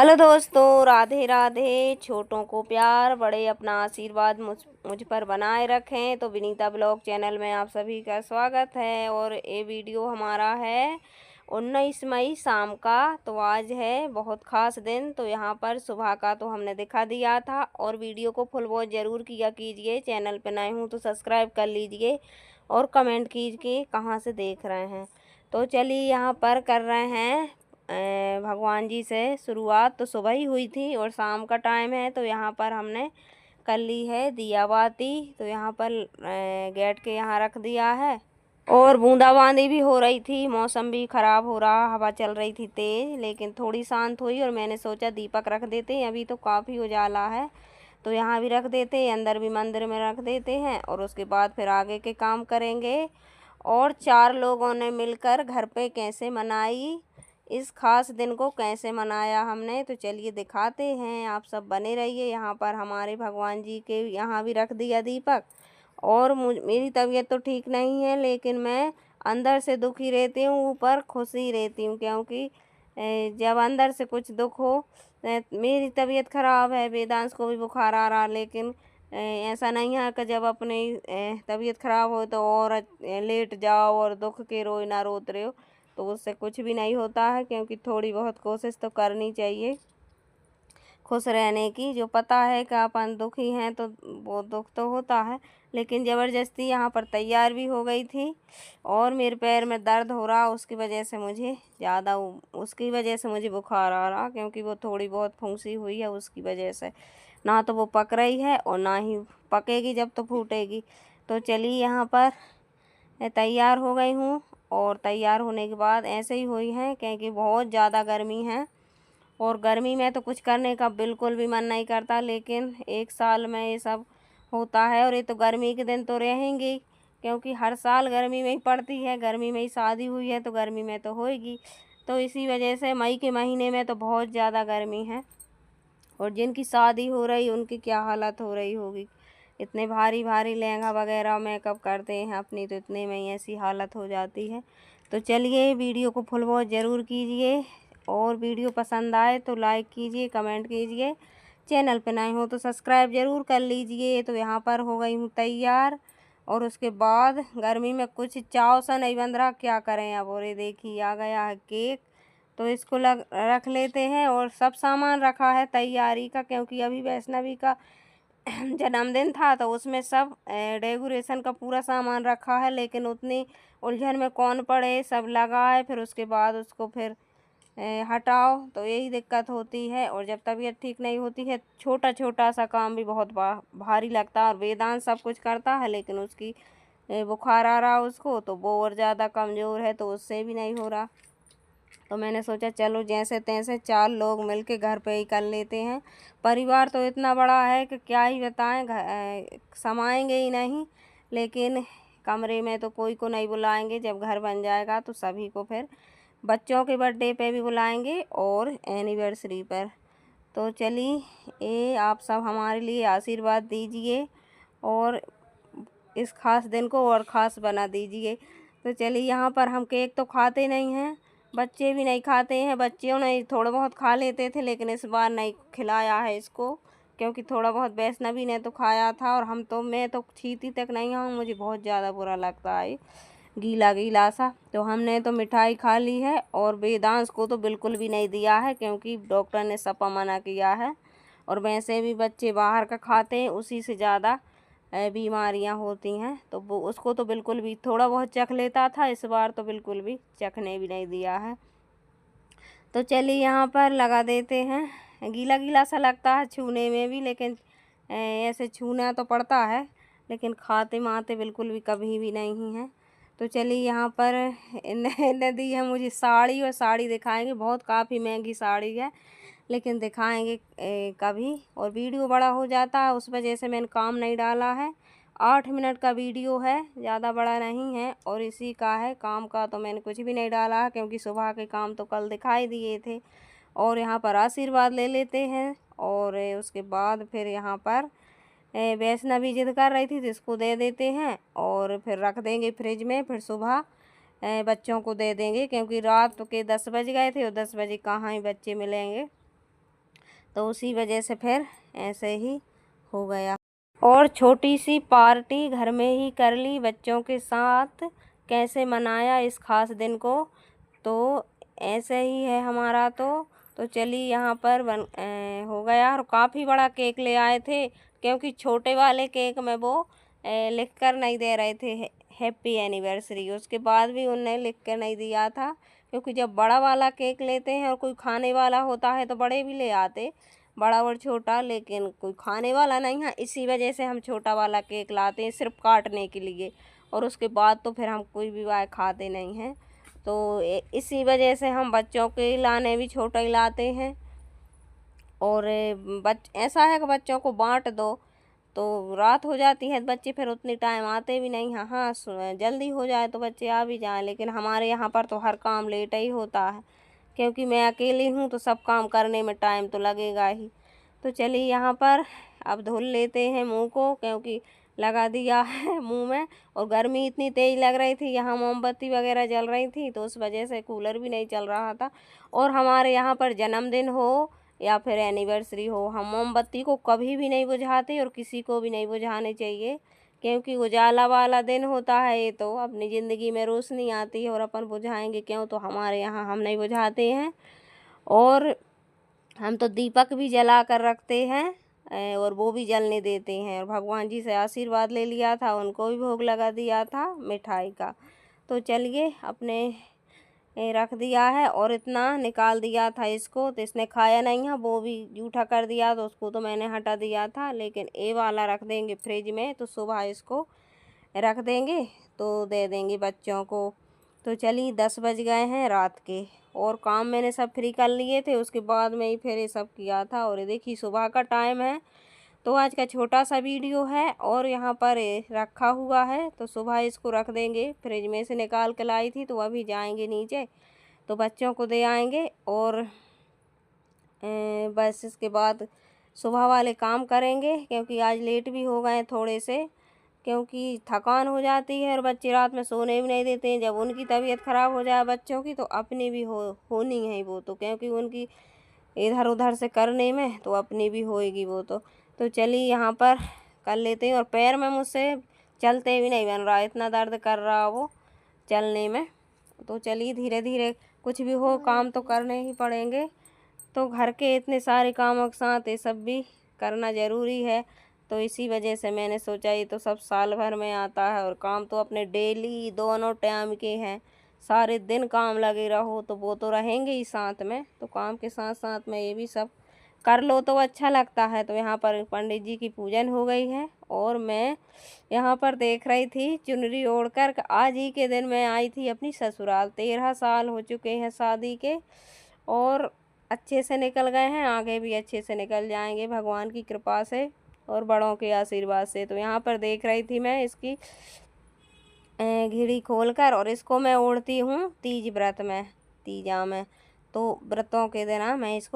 Hello दोस्तों, राधे राधे। छोटों को प्यार, बड़े अपना आशीर्वाद मुझ पर बनाए रखें। तो विनीता ब्लॉग चैनल में आप सभी का स्वागत है। और ये वीडियो हमारा है 19 मई शाम का। तो आज है बहुत ख़ास दिन। तो यहाँ पर सुबह का तो हमने दिखा दिया था। और वीडियो को फुल वॉच ज़रूर किया कीजिए। चैनल पे नए हूँ तो सब्सक्राइब कर लीजिए और कमेंट कीजिए कहाँ से देख रहे हैं। तो चलिए यहाँ पर कर रहे हैं भगवान जी से शुरुआत। तो सुबह ही हुई थी और शाम का टाइम है। तो यहाँ पर हमने कर ली है दिया बाती। तो यहाँ पर गेट के यहाँ रख दिया है। और बूंदाबांदी भी हो रही थी, मौसम भी ख़राब हो रहा, हवा चल रही थी तेज़, लेकिन थोड़ी शांत हुई। और मैंने सोचा दीपक रख देते हैं, अभी तो काफ़ी उजाला है तो यहाँ भी रख देते हैं, अंदर भी मंदिर में रख देते हैं। और उसके बाद फिर आगे के काम करेंगे। और 4 लोगों ने मिलकर घर पे कैसे मनाई, इस खास दिन को कैसे मनाया हमने, तो चलिए दिखाते हैं। आप सब बने रहिए। यहाँ पर हमारे भगवान जी के यहाँ भी रख दिया दीपक। और मेरी तबीयत तो ठीक नहीं है, लेकिन मैं अंदर से दुखी रहती हूँ, ऊपर खुशी रहती हूँ। क्योंकि जब अंदर से कुछ दुख हो, मेरी तबीयत ख़राब है, वेदांश को भी बुखार आ रहा, लेकिन ऐसा नहीं है कि जब अपनी तबीयत ख़राब हो तो और लेट जाओ और दुख के रोए ना रोते रहो, तो उससे कुछ भी नहीं होता है। क्योंकि थोड़ी बहुत कोशिश तो करनी चाहिए खुश रहने की। जो पता है कि अपन दुखी हैं तो वो दुख तो होता है, लेकिन ज़बरदस्ती यहाँ पर तैयार भी हो गई थी। और मेरे पैर में दर्द हो रहा, उसकी वजह से मुझे बुखार आ रहा। क्योंकि वो थोड़ी बहुत फुंसी हुई है, उसकी वजह से ना तो वो पक रही है और ना ही पकेगी जब तो फूटेगी। तो चलिए यहाँ पर तैयार हो गई हूँ। और तैयार होने के बाद ऐसे ही हुई हैं, क्योंकि बहुत ज़्यादा गर्मी है। और गर्मी में तो कुछ करने का बिल्कुल भी मन नहीं करता, लेकिन एक साल में ये सब होता है। और ये तो गर्मी के दिन तो रहेंगे, क्योंकि हर साल गर्मी में ही पड़ती है। गर्मी में ही शादी हुई है तो गर्मी में तो होएगी। तो इसी वजह से मई के महीने में तो बहुत ज़्यादा गर्मी है। और जिनकी शादी हो रही उनकी क्या हालत हो रही होगी। इतने भारी भारी लहंगा वगैरह मेकअप करते हैं, अपनी तो इतने में ही ऐसी हालत हो जाती है। तो चलिए वीडियो को फुल वॉच ज़रूर कीजिए। और वीडियो पसंद आए तो लाइक कीजिए, कमेंट कीजिए। चैनल पे नए हो तो सब्सक्राइब ज़रूर कर लीजिए। तो यहाँ पर हो गई हूँ तैयार। और उसके बाद गर्मी में कुछ चाव सा नहीं बन रहा, क्या करें अब। और ये देखिए आ गया है केक, तो इसको रख लेते हैं। और सब सामान रखा है तैयारी का, क्योंकि अभी वैष्णवी का जन्मदिन था तो उसमें सब डेकोरेशन का पूरा सामान रखा है। लेकिन उतनी उलझन में कौन पड़े, सब लगाए फिर उसके बाद उसको फिर हटाओ, तो यही दिक्कत होती है। और जब तबीयत ठीक नहीं होती है, छोटा छोटा सा काम भी बहुत भारी लगता है। और वेदांत सब कुछ करता है, लेकिन उसकी बुखार आ रहा उसको, तो वो और ज़्यादा कमज़ोर है तो उससे भी नहीं हो रहा। तो मैंने सोचा चलो जैसे तैसे 4 लोग मिलके घर पे ही कर लेते हैं। परिवार तो इतना बड़ा है कि क्या ही बताएं, समाएंगे ही नहीं। लेकिन कमरे में तो कोई को नहीं बुलाएंगे, जब घर बन जाएगा तो सभी को फिर बच्चों के बर्थडे पे भी बुलाएंगे और एनिवर्सरी पर। तो चलिए ये आप सब हमारे लिए आशीर्वाद दीजिए और इस खास दिन को और ख़ास बना दीजिए। तो चलिए यहाँ पर हम केक तो खाते नहीं हैं, बच्चे भी नहीं खाते हैं। बच्चों ने थोड़ा बहुत खा लेते थे, लेकिन इस बार नहीं खिलाया है इसको, क्योंकि थोड़ा बहुत वैष्णवी ने तो खाया था। और मैं तो छीती तक नहीं हूँ, मुझे बहुत ज़्यादा बुरा लगता है गीला गीला सा। तो हमने तो मिठाई खा ली है। और वेदांश को तो बिल्कुल भी नहीं दिया है, क्योंकि डॉक्टर ने सपा मना किया है। और वैसे भी बच्चे बाहर का खाते हैं, उसी से ज़्यादा बीमारियां होती हैं। तो वो उसको तो बिल्कुल भी, थोड़ा बहुत चख लेता था, इस बार तो बिल्कुल भी चखने भी नहीं दिया है। तो चलिए यहाँ पर लगा देते हैं। गीला गीला सा लगता है छूने में भी, लेकिन ऐसे छूना तो पड़ता है, लेकिन खाते माते बिल्कुल भी कभी भी नहीं है। तो चलिए यहाँ पर इन्होंने दी है मुझे साड़ी, और साड़ी दिखाएंगे। बहुत काफ़ी महंगी साड़ी है, लेकिन दिखाएंगे कभी। और वीडियो बड़ा हो जाता है, उस वजह से मैंने काम नहीं डाला है। 8 मिनट का वीडियो है, ज़्यादा बड़ा नहीं है। और इसी का है काम का, तो मैंने कुछ भी नहीं डाला है, क्योंकि सुबह के काम तो कल दिखाई दिए थे। और यहाँ पर आशीर्वाद ले लेते हैं। और उसके बाद फिर यहाँ पर वैष्णवी जिद कर रही थी तो इसको दे देते हैं। और फिर रख देंगे फ्रिज में, फिर सुबह बच्चों को दे देंगे। क्योंकि रात के 10 बज गए थे और 10 बजे कहाँ ही बच्चे मिलेंगे। तो उसी वजह से फिर ऐसे ही हो गया। और छोटी सी पार्टी घर में ही कर ली बच्चों के साथ। कैसे मनाया इस खास दिन को, तो ऐसे ही है हमारा। तो चलिए यहाँ पर हो गया। और काफ़ी बड़ा केक ले आए थे, क्योंकि छोटे वाले केक में वो लिख कर नहीं दे रहे थे हैप्पी एनिवर्सरी। उसके बाद भी उनने लिख कर नहीं दिया था, क्योंकि जब बड़ा वाला केक लेते हैं और कोई खाने वाला होता है तो बड़े भी ले आते, बड़ा और छोटा, लेकिन कोई खाने वाला नहीं है। इसी वजह से हम छोटा वाला केक लाते हैं, सिर्फ काटने के लिए। और उसके बाद तो फिर हम कोई भी वाय खाते नहीं हैं। तो इसी वजह से हम बच्चों के लाने भी छोटा ही लाते हैं। और ऐसा है कि बच्चों को बांट दो तो रात हो जाती है, बच्चे फिर उतनी टाइम आते भी नहीं हैं। हाँ, जल्दी हो जाए तो बच्चे आ भी जाएं, लेकिन हमारे यहाँ पर तो हर काम लेट ही होता है, क्योंकि मैं अकेली हूँ तो सब काम करने में टाइम तो लगेगा ही। तो चलिए यहाँ पर अब धुल लेते हैं मुंह को, क्योंकि लगा दिया है मुंह में। और गर्मी इतनी तेज़ लग रही थी, यहाँ मोमबत्ती वगैरह जल रही थी, तो उस वजह से कूलर भी नहीं चल रहा था। और हमारे यहाँ पर जन्मदिन हो या फिर एनिवर्सरी हो, हम मोमबत्ती को कभी भी नहीं बुझाते और किसी को भी नहीं बुझाने चाहिए, क्योंकि उजाला वाला दिन होता है ये, तो अपनी ज़िंदगी में रोशनी आती है और अपन बुझाएंगे क्यों। तो हमारे यहाँ हम नहीं बुझाते हैं। और हम तो दीपक भी जला कर रखते हैं और वो भी जलने देते हैं। और भगवान जी से आशीर्वाद ले लिया था, उनको भी भोग लगा दिया था मिठाई का। तो चलिए अपने रख दिया है। और इतना निकाल दिया था इसको, तो इसने खाया नहीं है, वो भी जूठा कर दिया, तो उसको तो मैंने हटा दिया था। लेकिन ये वाला रख देंगे फ्रिज में, तो सुबह इसको रख देंगे तो दे देंगे बच्चों को। तो चलिए 10 बज गए हैं रात के, और काम मैंने सब फ्री कर लिए थे, उसके बाद में ही फिर ये सब किया था। और ये देखिए सुबह का टाइम है, तो आज का छोटा सा वीडियो है। और यहाँ पर रखा हुआ है, तो सुबह इसको रख देंगे। फ्रिज में से निकाल के लाई थी, तो अभी जाएंगे नीचे तो बच्चों को दे आएंगे। और बस इसके बाद सुबह वाले काम करेंगे, क्योंकि आज लेट भी हो गए थोड़े से, क्योंकि थकान हो जाती है और बच्चे रात में सोने भी नहीं देते हैं। जब उनकी तबीयत ख़राब हो जाए बच्चों की, तो अपनी भी होनी है वो तो, क्योंकि उनकी इधर उधर से करने में तो अपनी भी होएगी वो तो चलिए यहाँ पर कर लेते हैं। और पैर में मुझसे चलते भी नहीं बन रहा, इतना दर्द कर रहा वो चलने में। तो चलिए धीरे धीरे कुछ भी हो काम तो करने ही पड़ेंगे। तो घर के इतने सारे कामों के साथ ये सब भी करना ज़रूरी है। तो इसी वजह से मैंने सोचा ये तो सब साल भर में आता है, और काम तो अपने डेली दोनों टाइम के हैं। सारे दिन काम लगे रहो तो वो तो रहेंगे ही साथ में, तो काम के साथ साथ में ये भी सब कर लो तो अच्छा लगता है। तो यहाँ पर पंडित जी की पूजन हो गई है, और मैं यहाँ पर देख रही थी चुनरी ओढ़कर। आज ही के दिन मैं आई थी अपनी ससुराल, 13 साल हो चुके हैं शादी के, और अच्छे से निकल गए हैं, आगे भी अच्छे से निकल जाएंगे भगवान की कृपा से और बड़ों के आशीर्वाद से। तो यहाँ पर देख रही थी मैं इसकी घिड़ी खोलकर, और इसको मैं ओढ़ती हूँ तीज व्रत में, तीजा में। तो व्रतों के दिन मैं इसको